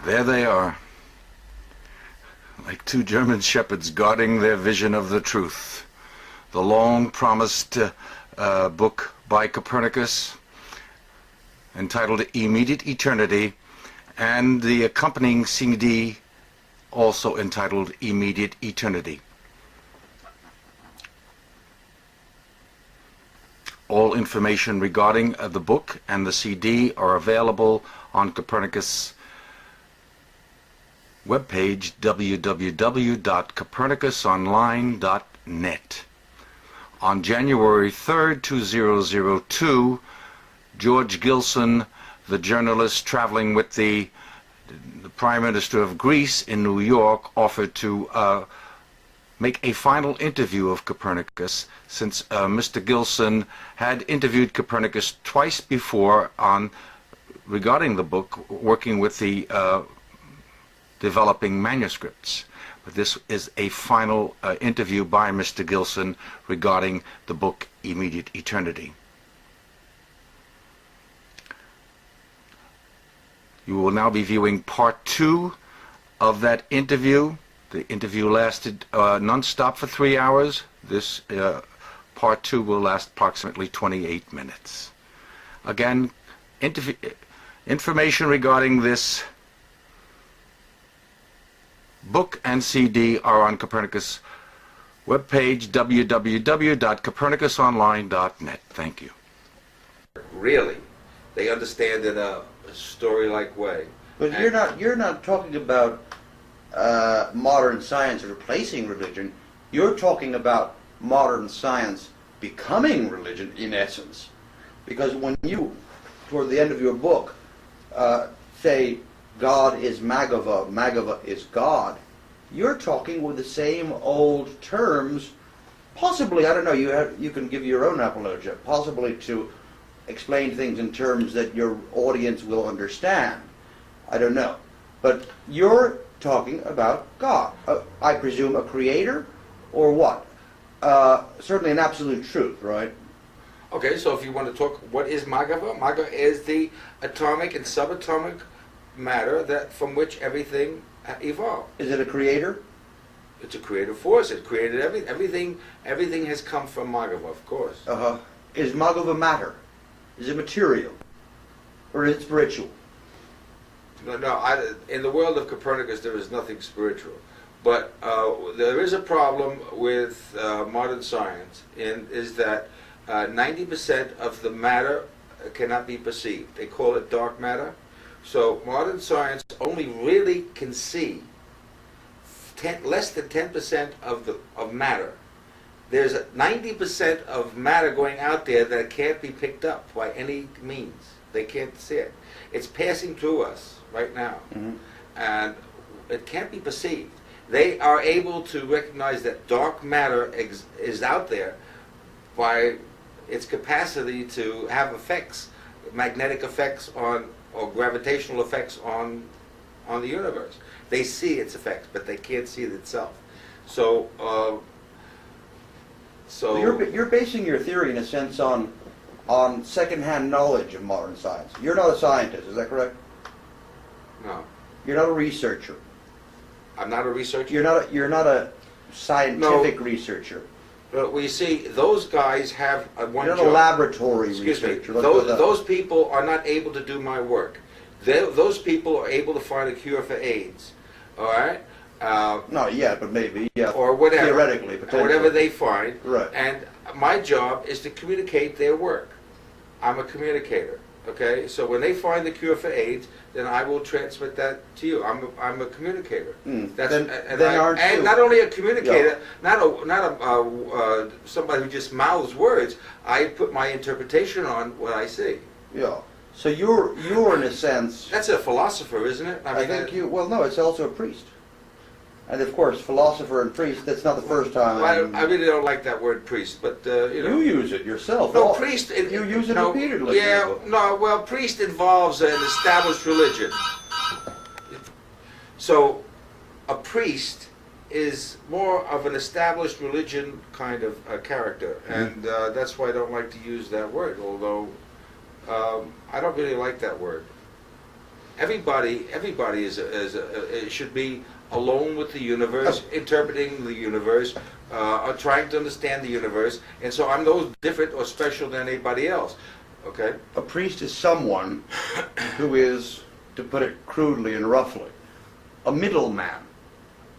There they are, like two German shepherds guarding their vision of the truth. The long-promised book by Copernicus, entitled Immediate Eternity, and the accompanying CD, also entitled Immediate Eternity. All information regarding the book and the CD are available on Copernicus webpage, www.copernicusonline.net. On January 3rd, 2002, George Gilson, the journalist traveling with the Prime Minister of Greece in New York, offered to make a final interview of Copernicus, since Mr. Gilson had interviewed Copernicus twice before regarding the book, working with the developing manuscripts. But this is a final interview by Mr. Gilson regarding the book Immediate Eternity. You will now be viewing part 2 of that interview. The interview lasted non-stop for 3 hours. This part 2 will last approximately 28 minutes. Again, information regarding this book and CD are on Copernicus webpage, www.copernicusonline.net. Thank you. Really, they understand in a story-like way. But you're not talking about modern science replacing religion. You're talking about modern science becoming religion, in essence. Because when you, toward the end of your book, say God is Magava, Magava is God, you're talking with the same old terms, possibly, I don't know, you can give your own apologia, possibly to explain things in terms that your audience will understand. I don't know. But you're talking about God. I presume a creator, or what? Certainly an absolute truth, right? Okay, so if you want to talk, what is Magava? Magava is the atomic and subatomic matter from which everything evolved. Is it a creator? It's a creative force. It created everything. Everything has come from Magava, of course. Is Magava matter? Is it material? Or is it spiritual? No. In the world of Copernicus, there is nothing spiritual. But there is a problem with modern science, is that 90% of the matter cannot be perceived. They call it dark matter. So modern science only really can see less than 10% of matter. There's 90% of matter going out there that can't be picked up by any means. They can't see it. It's passing through us right now, and it can't be perceived. They are able to recognize that dark matter is out there by its capacity to have effects, magnetic effects or gravitational effects on the universe. They see its effects, but they can't see it itself. So you're basing your theory, in a sense, on second-hand knowledge of modern science. You're not a scientist, is that correct? No. You're not a researcher. I'm not a researcher. You're not a scientific researcher. Well, you see, those guys have one You're job. not a laboratory Excuse researcher. me. Those people are not able to do my work. Those people are able to find a cure for AIDS. All right? Not yet, but maybe. Yeah. Or whatever. Theoretically, potentially. Whatever they find. Right. And my job is to communicate their work. I'm a communicator. Okay? So when they find the cure for AIDS, then I will transmit that to you. I'm a communicator. Then And not only a communicator, not somebody who just mouths words. I put my interpretation on what I see. Yeah. So you're in a sense. That's a philosopher, isn't it? I think you. Well, no, it's also a priest. And of course, philosopher and priest. That's not the first time. Well, I really don't like that word priest, but you know. You use it yourself. No, priest. You use it repeatedly. Yeah. No. Well, priest involves an established religion. So, a priest is more of an established religion kind of character, and that's why I don't like to use that word. Although I don't really like that word. Everybody should be alone with the universe, interpreting the universe, or trying to understand the universe, and so I'm no different or special than anybody else. Okay? A priest is someone who is, to put it crudely and roughly, a middleman.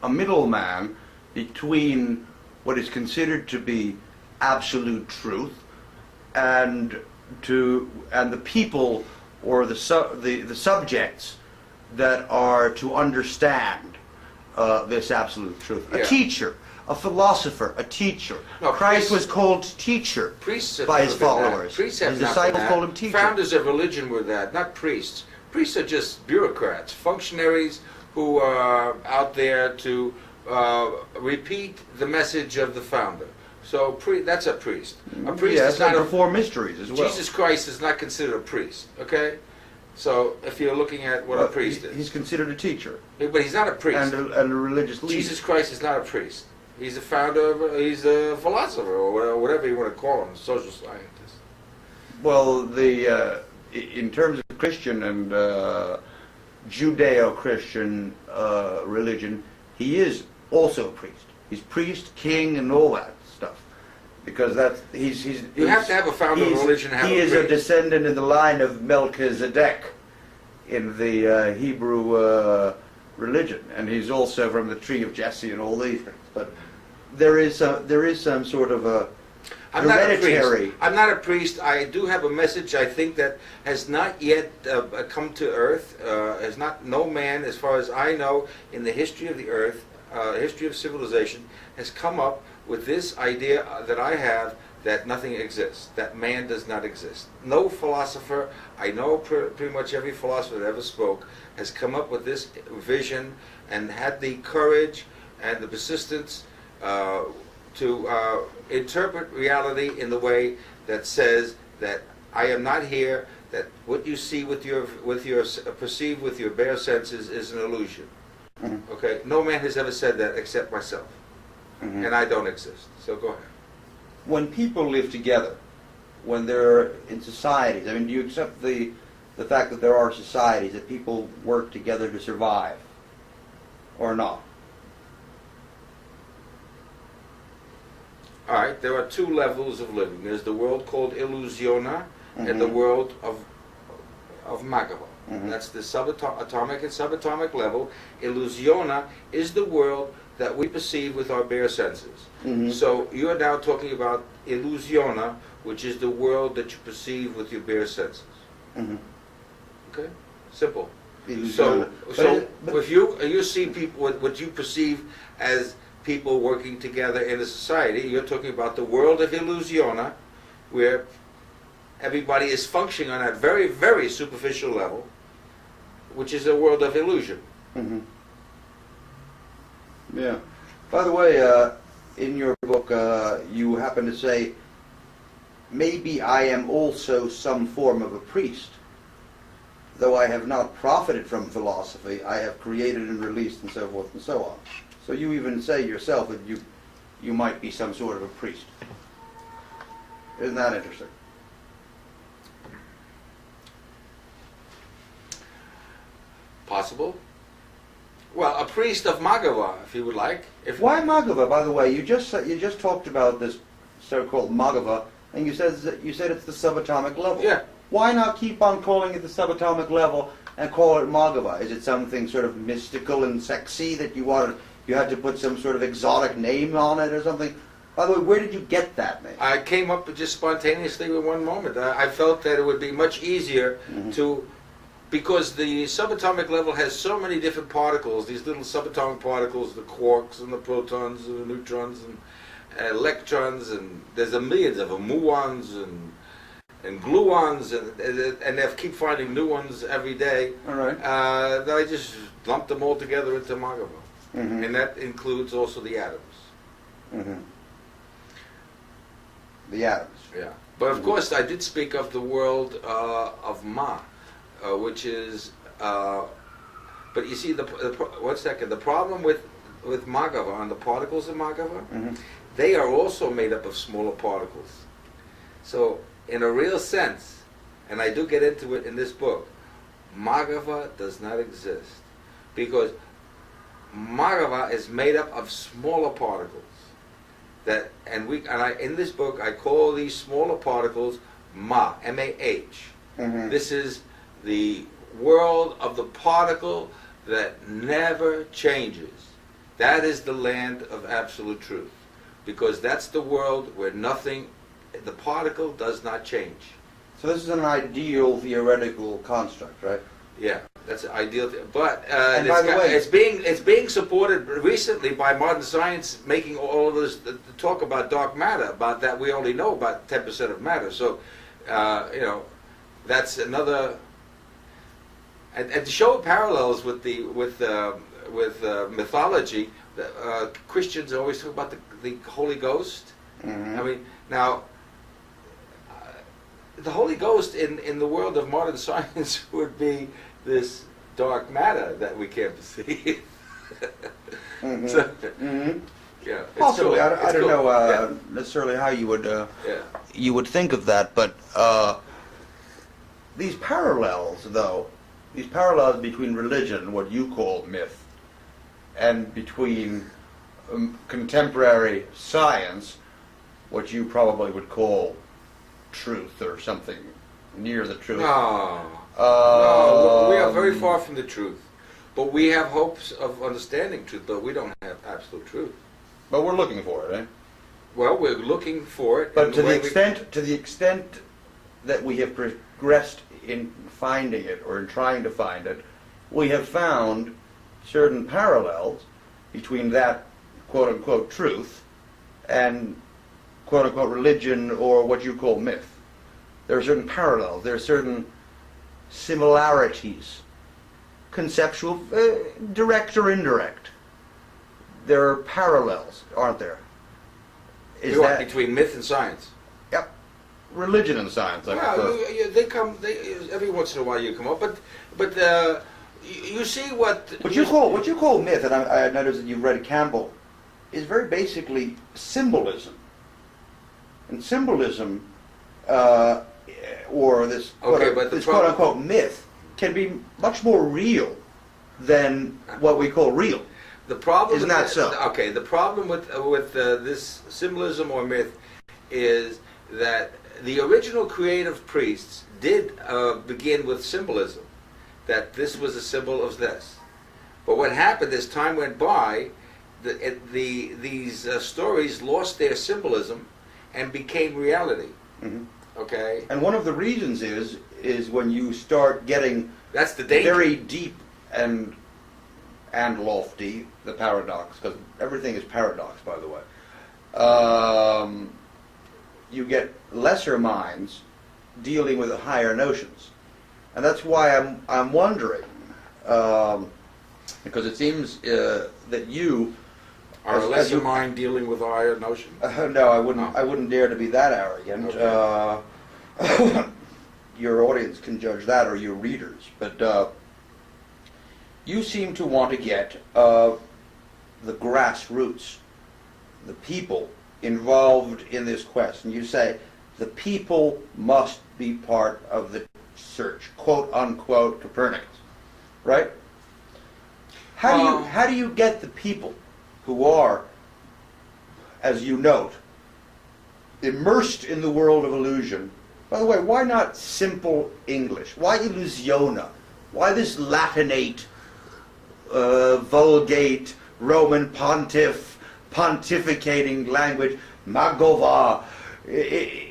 A middleman between what is considered to be absolute truth and the people or the subjects that are to understand this absolute truth. Yeah. A teacher, a philosopher, a teacher. No, Christ priests- was called teacher Priests have by never his been that. followers. Priests have His not disciples been that. called him teacher. Founders of religion were that, not priests. Priests are just bureaucrats, functionaries who are out there to repeat the message of the founder. So that's a priest. A priest Yes, is not and a perform mysteries as well. Jesus Christ is not considered a priest. Okay, so if you're looking at what a priest is, He's considered a teacher but he's not a priest. and a religious leader. Jesus Christ is not a priest. He's a founder. He's a philosopher or whatever you want to call him, social scientist. Well, in terms of Christian and Judeo-Christian religion, he is also a priest. He's priest, king, and all that stuff. Because You have to have a founder of religion to have he a is priest. a descendant in the line of Melchizedek in the Hebrew religion, and he's also from the tree of Jesse and all these things. But there is some sort of a I'm not a hereditary. priest. I'm not a priest. I do have a message, I think, that has not yet come to earth. Has not, no man, as far as I know, in the history of the earth, history of civilization, has come up with this idea that I have, that nothing exists, that man does not exist. No philosopher, I know pretty much every philosopher that ever spoke, has come up with this vision and had the courage and the persistence to interpret reality in the way that says that I am not here, that what you see with your perceive with your bare senses is an illusion. Mhm. Okay? No man has ever said that except myself. Mhm. And I don't exist. So go ahead. When people live together, when they're in societies, I mean, do you accept the fact that there are societies, that people work together to survive, or not? All right, there are two levels of living. There's the world called Illusiona and the Mhm. world of Magava. Mhm. That's the subatomic and subatomic level. Illusiona is the world that we perceive with our bare senses. Mhm. So you are now talking about Illusiona, which is the world that you perceive with your bare senses. Mhm. Okay? Simple. Illusion. So if you see people, what you perceive as people working together in a society, you're talking about the world of Illusiona, where everybody is functioning on that very, very superficial level, which is a world of illusion. Mhm. Yeah. By the way, in your book, you happen to say, maybe I am also some form of a priest. Though I have not profited from philosophy, I have created and released and so forth and so on. So you even say yourself that you might be some sort of a priest. Isn't that interesting? Possible? Well, a priest of Magava, if you would like. Why Magava? By the way, you just talked about this so-called Magava, and you said it's the subatomic level. Yeah. Why not keep on calling it the subatomic level and call it Magava? Is it something sort of mystical and sexy that you had to put some sort of exotic name on it or something? By the way, where did you get that name? I came up with just spontaneously with one moment. I felt that it would be much easier to, because the subatomic level has so many different particles, these little subatomic particles, the quarks and the protons and the neutrons and electrons, and there's a millions of them, muons and gluons, and they keep finding new ones every day. All right. That I just lumped them all together into Magava. Mhm. And that includes also the atoms. Mm-hmm. The atoms. Yeah. But of course, I did speak of the world of Ma, which is. But you see, one second. The problem with Magava, on the particles of Magava, Mhm. they are also made up of smaller particles. So, in a real sense, and I do get into it in this book, Magava does not exist because Magava is made up of smaller particles. In this book I call these smaller particles Ma, M-A-H. Mhm. This is the world of the particle that never changes. That is the land of absolute truth, because that's the world where nothing, the particle does not change. So this is an ideal theoretical construct, right? Yeah, that's an ideal. But And by the way- it's being supported recently by modern science, making all of this the talk about dark matter. About that, we only know about 10% of matter. So, that's another. And to show parallels with mythology, Christians always talk about the Holy Ghost. Mhm. I mean, now. The Holy Ghost in the world of modern science would be this dark matter that we can't perceive. Mhm. So, Mhm. yeah, it's Possibly. cool. I It's don't cool. know necessarily how you would think of that, but these parallels, though, these parallels between religion, what you call myth, and between contemporary science, what you probably would call truth or something near the truth. No, no, we are very Um, far from the truth. But we have hopes of understanding truth, but we don't have absolute truth. But we're looking for it, eh? Well, we're looking for it. But in to the way extent that we have progressed in finding it or in trying to find it, we have found certain parallels between that quote unquote truth and quote unquote religion or what you call myth. There are certain parallels, there are certain similarities, conceptual, direct or indirect. There are parallels, aren't there? Is that between myth and science. Yep, religion and science? I Well, prefer. they come. Every once in a while you come up, but you see what What you call myth, and I noticed that you've read Campbell, is very basically symbolism. And symbolism, or this Okay, but the this problem- quote unquote myth, can be much more real than what we call real. The problem Isn't with that so? Okay, the problem with this symbolism or myth is that the original creative priests did begin with symbolism, that this was a symbol of this. But what happened as time went by, these stories lost their symbolism and became reality. Mhm. Okay, And one of the reasons is when you start getting that's the danger. very deep and lofty, the paradox, because everything is paradox, by the way. You get lesser minds dealing with higher notions, and that's why I'm wondering, because it seems that you Our as lesser you- mind dealing with our higher notion. no, I wouldn't dare to be that arrogant. Okay. Your audience can judge that, or your readers. But you seem to want to get the grassroots, the people involved in this quest, and you say the people must be part of the search, quote unquote Copernicus, right? How do you get the people who are, as you note, immersed in the world of illusion? By the way, why not simple English? Why illusiona? Why this Latinate, vulgate, Roman pontificating language, Magova?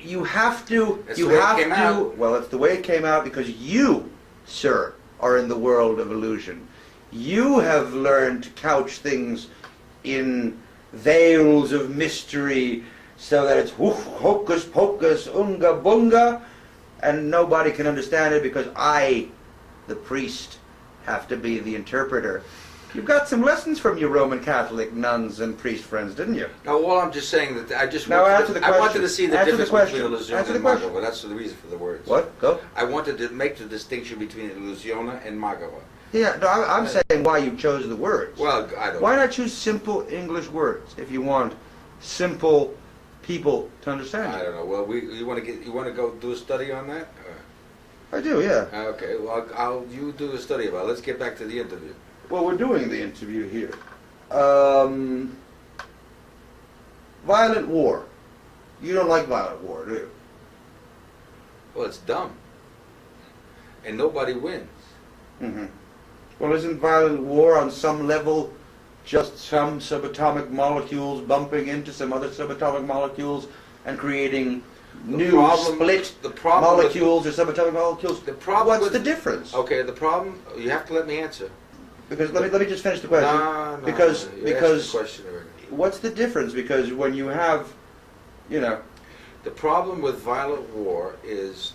You have to. That's you the way it have came to. out. Well, it's the way it came out because you, sir, are in the world of illusion. You have learned to couch things in veils of mystery, so that it's hocus pocus, unga bunga, and nobody can understand it because I, the priest, have to be the interpreter. You got some lessons from your Roman Catholic nuns and priest friends, didn't you? No, all I'm just saying that I just Now wanted, answer the I wanted question. to see the Answer the difference question. between illusiona Answer the and question. magava. That's the reason for the words. What? Go. I wanted to make the distinction between illusiona and magava. Yeah, no, I'm saying why you chose the words. Well, I don't. Why not choose simple English words if you want simple people to understand I you? don't know. Well, you want to go do a study on that? I do, yeah. Okay, well, you do a study about it. Let's get back to the interview. Well, we're doing the interview here. Violent war. You don't like violent war, do you? Well, it's dumb. And nobody wins. Mm-hmm. Well, isn't violent war on some level just some subatomic molecules bumping into some other subatomic molecules and creating new split molecules or subatomic molecules? What's the difference? Okay, the problem, you have to let me answer. Because let me just finish the question. No, because you asked the question already. What's the difference? Because when you have, The problem with violent war is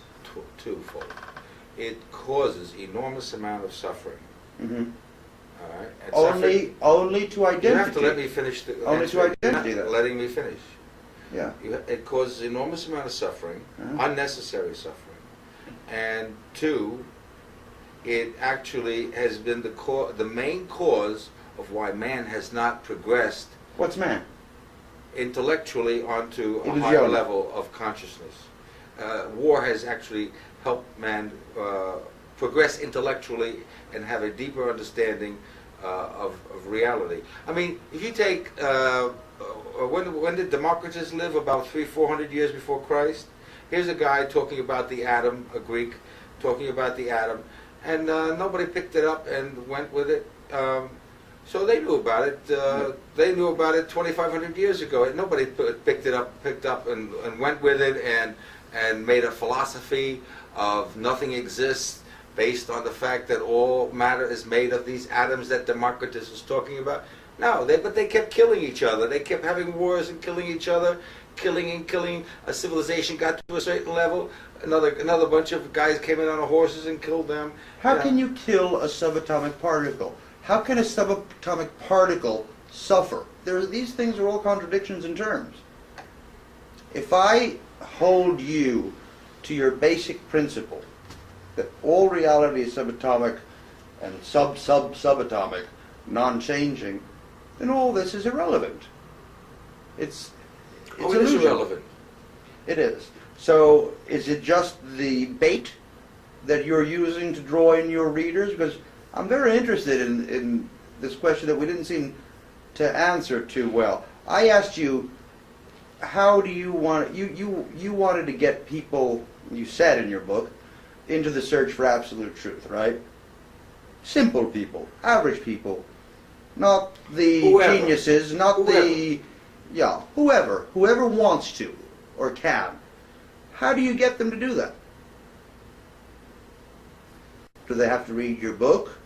twofold. It causes enormous amount of suffering. mm-hmm. All right? And only to identity. you have to let me finish the Only answer. to identity. You're not letting me finish. Yeah. It causes enormous amount of suffering, unnecessary suffering, and two, it actually has been the main cause of why man has not progressed. What's man? Intellectually onto a It was higher young. level of consciousness. War has actually helped man progress intellectually and have a deeper understanding of reality. I mean, if you take when did Democritus live? About 300-400 years before Christ. Here's a guy talking about the atom, a Greek talking about the atom, and nobody picked it up and went with it. So they knew about it. They knew about it 2,500 years ago, and nobody picked up and went with it and made a philosophy of nothing exists based on the fact that all matter is made of these atoms that Democritus was talking about. No, but they kept killing each other. They kept having wars and killing each other, killing and killing. A civilization got to a certain level. Another bunch of guys came in on horses and killed them. How can you kill a subatomic particle? How can a subatomic particle suffer? These things are all contradictions in terms. If I hold you to your basic principle that all reality is subatomic and subatomic, non-changing, then all this is irrelevant. It's It is illusion. irrelevant. It is. So is it just the bait that you're using to draw in your readers? Because I'm very interested in this question that we didn't seem to answer too well. I asked you, how do you want, you wanted to get people, you said in your book, into the search for absolute truth, right? Simple people, average people, not the Whoever. geniuses, not whoever wants to or can. How do you get them to do that? Do they have to read your book?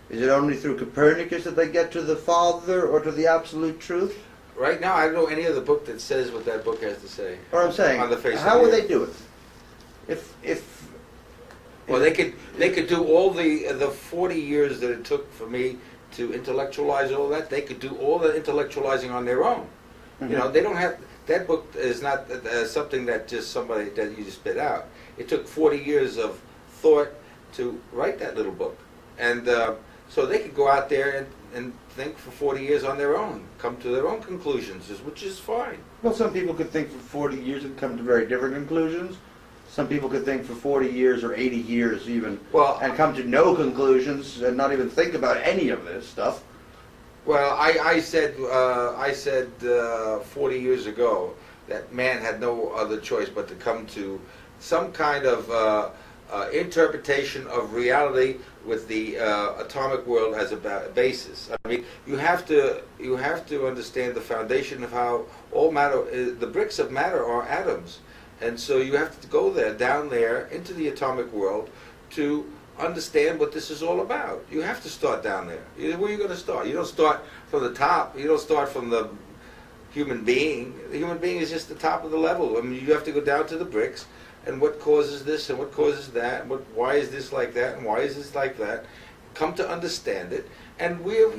Is it only through Copernicus that they get to the Father or to the absolute truth? Right now, I don't know any other book that says what that book has to say. Or I'm saying, On the face of how the would earth. they do it? Well, they could do all the 40 years that it took for me to intellectualize all that. They could do all the intellectualizing on their own. Mhm. You know, they don't have. That book is not something that just somebody that you just spit out. It took 40 years of thought to write that little book, and so they could go out there and think for 40 years on their own, come to their own conclusions, which is fine. Well, some people could think for 40 years and come to very different conclusions. Some people could think for 40 years or 80 years even, and come to no conclusions and not even think about any of this stuff. Well, I said 40 years ago that man had no other choice but to come to some kind of interpretation of reality with the atomic world as a basis. I mean, you have to understand the foundation of how all matter, the bricks of matter are atoms, and so you have to go there, down there, into the atomic world to understand what this is all about. You have to start down there. Where are you going to start? You don't start from the top. You don't start from the human being. The human being is just the top of the level. I mean, you have to go down to the bricks, and what causes this and what causes that, and why is this like that, and why is this like that. Come to understand it. And we've,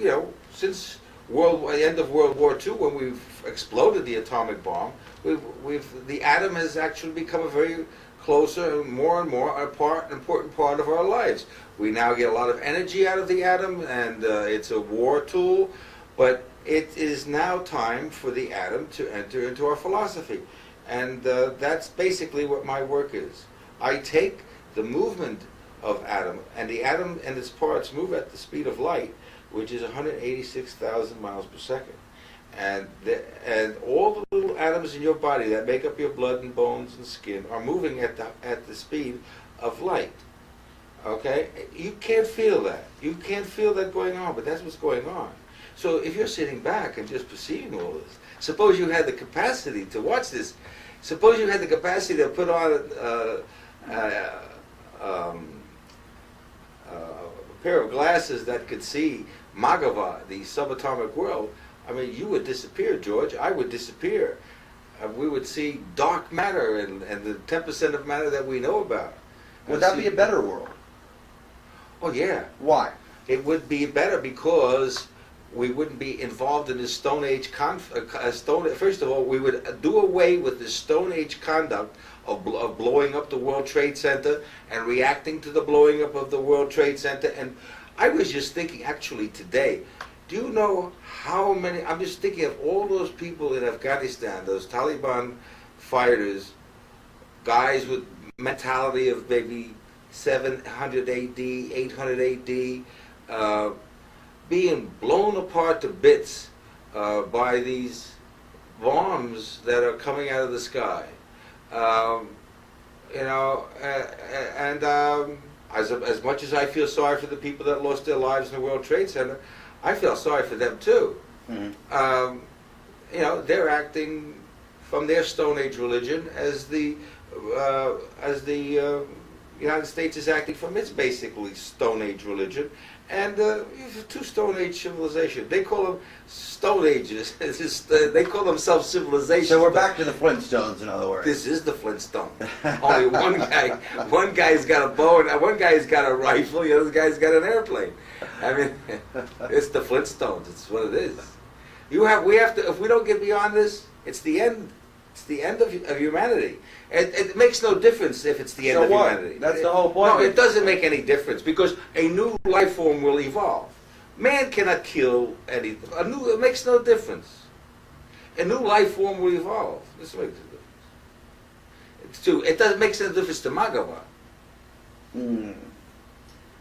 since the end of World War II, when we've exploded the atomic bomb, the atom has actually become a very closer and more important part of our lives. We now get a lot of energy out of the atom, and it's a war tool, but it is now time for the atom to enter into our philosophy. And that's basically what my work is. I take the movement of atom, and the atom and its parts move at the speed of light, which is 186,000 miles per second. And all the little atoms in your body that make up your blood and bones and skin are moving at the speed of light. Okay? You can't feel that. You can't feel that going on, but that's what's going on. So if you're sitting back and just perceiving all this, suppose you had the capacity to watch this. Suppose you had the capacity to put on a pair of glasses that could see Magava, the subatomic world. I mean, you would disappear, George. I would disappear. We would see dark matter and the 10% of matter that we know about. Would that be a better world? Oh, yeah. Why? It would be better because we wouldn't be involved in this Stone Age First of all, we would do away with the Stone Age conduct of blowing up the World Trade Center and reacting to the blowing up of the World Trade Center. And I was just thinking, actually, today, do you know how many, I'm just thinking of all those people in Afghanistan, those Taliban fighters, guys with mentality of maybe 700 AD, 800 AD, being blown apart to bits by these bombs that are coming out of the sky. As much as I feel sorry for the people that lost their lives in the World Trade Center, I feel sorry for them too. Mm-hmm. They're acting from their Stone Age religion as the United States is acting from its basically Stone Age religion, and two Stone Age civilizations. They call them Stone Ages. They call themselves civilizations. So we're back to the Flintstones, in other words. This is the Flintstone. Only one guy's got a bow, and one guy's got a rifle, the other guy's got an airplane. I mean, it's the Flintstones. It's what it is. We have to. If we don't get beyond this, it's the end. It's the end of humanity. It makes no difference if it's the end of humanity. That's the whole point. No, it doesn't make any difference because a new life form will evolve. Man cannot kill anything. It makes no difference. A new life form will evolve. This makes a difference. It doesn't make any difference to Magava.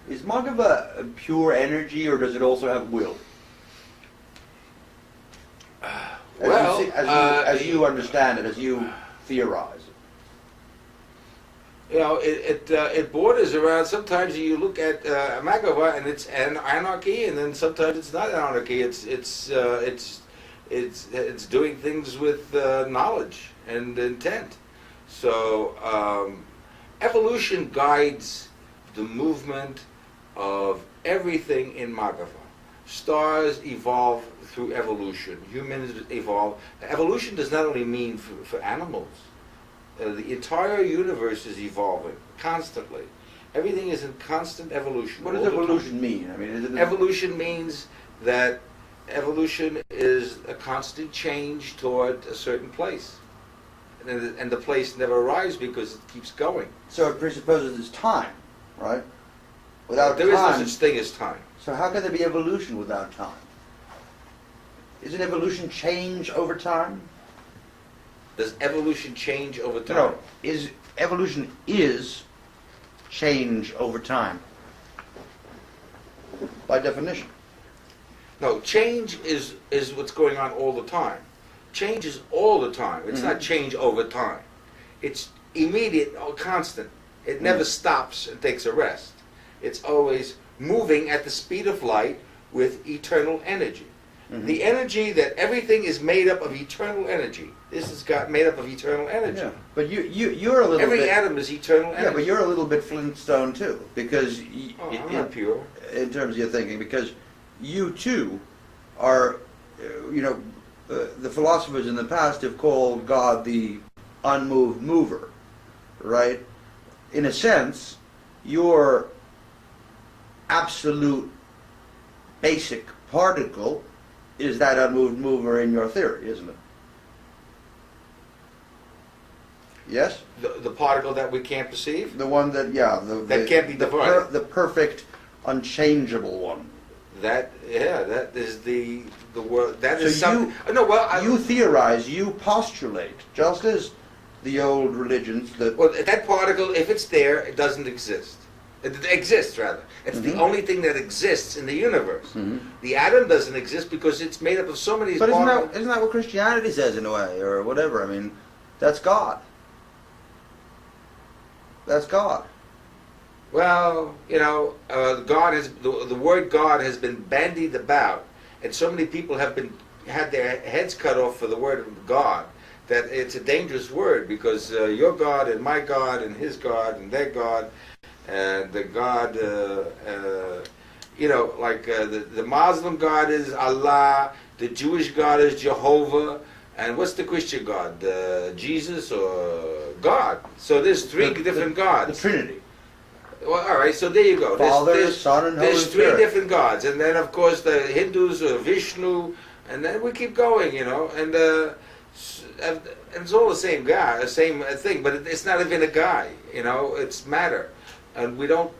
Is Magava pure energy, or does it also have will? As you understand it, as you theorize it. It borders around. Sometimes you look at Magava and it's an anarchy, and then sometimes it's not anarchy. It's doing things with knowledge and intent. So evolution guides the movement of everything in Magava. Stars evolve through evolution. Humans evolve. Evolution does not only mean for animals. The entire universe is evolving constantly. Everything is in constant evolution. What does evolution mean? I mean, evolution means that evolution is a constant change toward a certain place. And the place never arrives because it keeps going. So it presupposes it's time, right? Without there time, is no such thing as time. So how can there be evolution without time? Isn't evolution change over time? Does evolution change over time? No. Evolution is change over time. By definition. No, change is what's going on all the time. Change is all the time. It's not change over time. It's immediate or constant. It never stops and takes a rest. It's always moving at the speed of light with eternal energy. The energy that everything is made up of eternal energy. This is made up of eternal energy. Yeah. But you're a little Every bit... atom is eternal energy. Yeah, but you're a little bit Flintstone too, because... I'm not pure. In terms of your thinking, because you too are, the philosophers in the past have called God the unmoved mover, right? In a sense, your absolute basic particle is that unmoved mover in your theory, isn't it? Yes? The particle that we can't perceive? The one that, that can't be divided. The perfect, unchangeable one. That is the word. That is So something. No, well, you theorize, you postulate, just as the old religions that... Well, that particle, if it's there, it doesn't exist. It exists, rather. It's the only thing that exists in the universe. The atom doesn't exist because it's made up of so many But particles. isn't that what Christianity says in a way, or whatever? I mean, that's God. That's God. Well, you know, God has the word God has been bandied about, and so many people have had their heads cut off for the word of God that it's a dangerous word, because your God and my God and his God and their God and the God, you know, like the Muslim God is Allah, the Jewish God is Jehovah, and what's the Christian God? Jesus or God? So there's three different gods. The Trinity. Well, all right, so there you go. Father, Son, and Holy There's three Spirit. different gods, and then of course the Hindus are Vishnu, and then we keep going, you know, and it's all the same guy, the same thing, but it's not even a guy, you know, it's matter, and we don't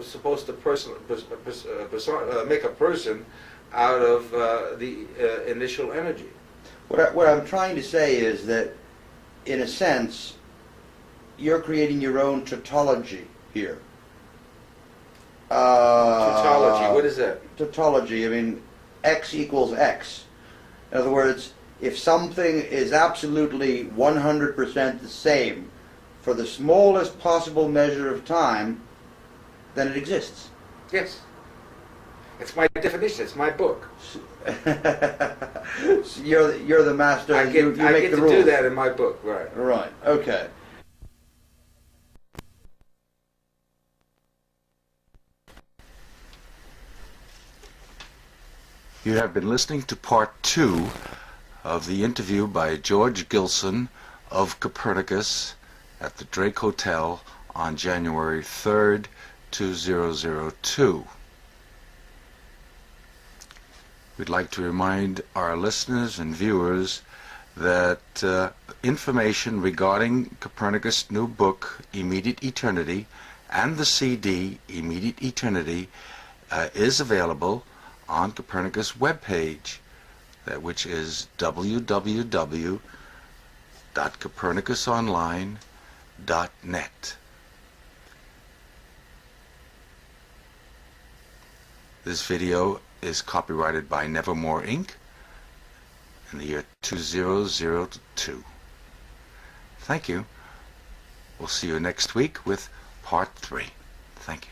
supposed to make a person out of the initial energy. What I'm trying to say is that, in a sense, you're creating your own tautology here. Tautology, what is that? Tautology, I mean, X equals X. In other words, if something is absolutely 100% the same for the smallest possible measure of time, then it exists. Yes. It's my definition, it's my book. So you're the master. I you get make the to rules. do that in my book, right. Right, okay. You have been listening to part 2 of the interview by George Gilson of Copernicus at the Drake Hotel on January 3rd, 2002. We'd like to remind our listeners and viewers that information regarding Copernicus' new book, Immediate Eternity, and the CD, Immediate Eternity, is available on Copernicus' webpage, which is www.copernicusonline.net. This video is copyrighted by Nevermore Inc. in the year 2002. Thank you. We'll see you next week with part 3. Thank you.